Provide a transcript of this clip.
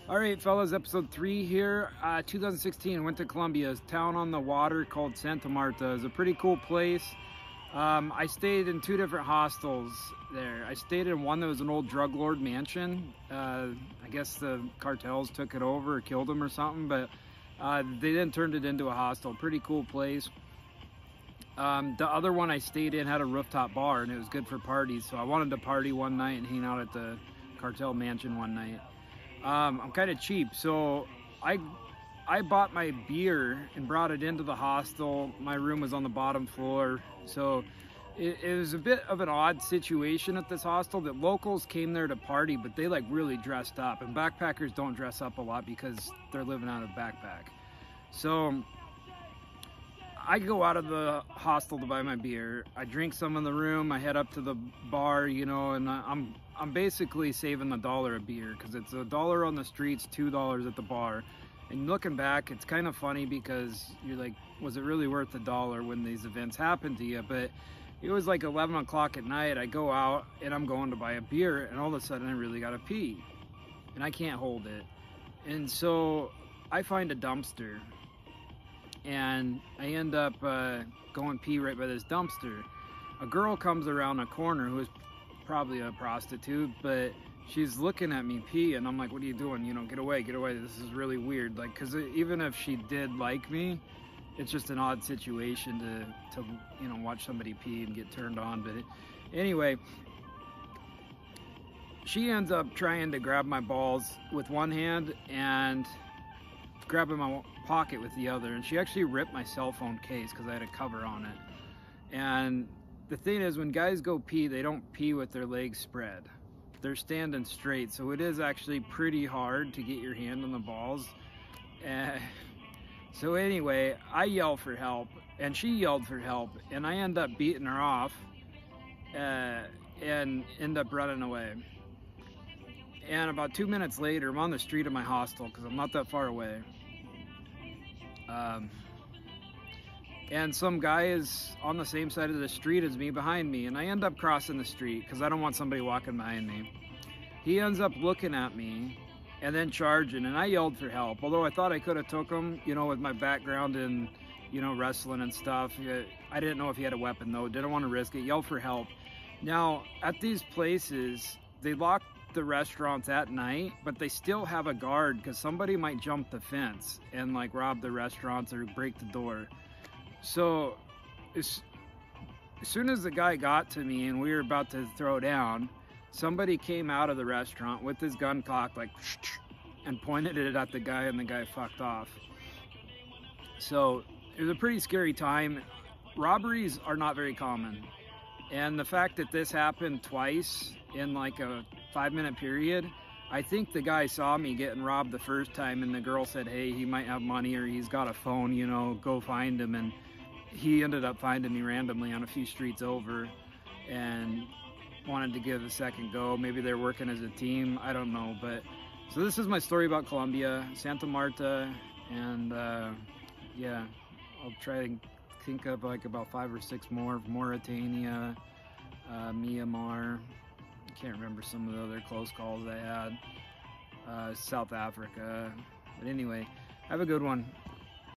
All right, fellas, episode 3 here. 2016, went to Colombia, a town on the water called Santa Marta. It's a pretty cool place. I stayed in 2 different hostels there. I stayed in one that was an old drug lord mansion. I guess the cartels took it over or killed him or something, but they then turned it into a hostel. Pretty cool place. The other one I stayed in had a rooftop bar, and it was good for parties, so I wanted to party one night and hang out at the cartel mansion one night. I'm kind of cheap, so I bought my beer and brought it into the hostel. My room was on the bottom floor, so it was a bit of an odd situation at this hostel that locals came there to party, but they like really dressed up, and backpackers don't dress up a lot because they're living out of backpack. So I go out of the hostel to buy my beer. I drink some in the room. I head up to the bar, you know, and I'm basically saving $1 a beer because it's $1 on the streets, $2 at the bar. And looking back, it's kind of funny because you're like, was it really worth $1 when these events happen to you? But it was like 11 o'clock at night. I go out and I'm going to buy a beer, and all of a sudden I really got to pee, and I can't hold it. And so I find a dumpster, and I end up going pee right by this dumpster. A girl comes around a corner who is probably a prostitute, but she's looking at me pee, and I'm like, what are you doing? You know, get away, this is really weird. Like, because even if she did like me, it's just an odd situation to you know, watch somebody pee and get turned on. But anyway, she ends up trying to grab my balls with one hand and grabbing my pocket with the other, and she actually ripped my cell phone case because I had a cover on it. And the thing is, when guys go pee, they don't pee with their legs spread. They're standing straight, so it is actually pretty hard to get your hand on the balls. So anyway, I yell for help, and she yelled for help, and I end up beating her off and end up running away. And about 2 minutes later, I'm on the street of my hostel because I'm not that far away. And some guy is on the same side of the street as me behind me, and I end up crossing the street because I don't want somebody walking behind me. He ends up looking at me and then charging, and I yelled for help, although I thought I could have took him, you know, with my background in, you know, wrestling and stuff. I didn't know if he had a weapon though, didn't want to risk it. Yelled for help. Now at these places, they lock the restaurants at night, but they still have a guard because somebody might jump the fence and like rob the restaurants or break the door. So as soon as the guy got to me and we were about to throw down, somebody came out of the restaurant with his gun cocked like and pointed it at the guy, and the guy fucked off. So it was a pretty scary time. Robberies are not very common, and the fact that this happened twice in like a 5-minute period, I think the guy saw me getting robbed the first time, and the girl said, hey, he might have money or he's got a phone, you know, go find him. And he ended up finding me randomly on a few streets over and wanted to give a second go. Maybe they're working as a team, I don't know. But so this is my story about Colombia, Santa Marta, and yeah, I'll try to think of like about 5 or 6 more. Mauritania, Myanmar, can't remember some of the other close calls I had. South Africa. But anyway, have a good one.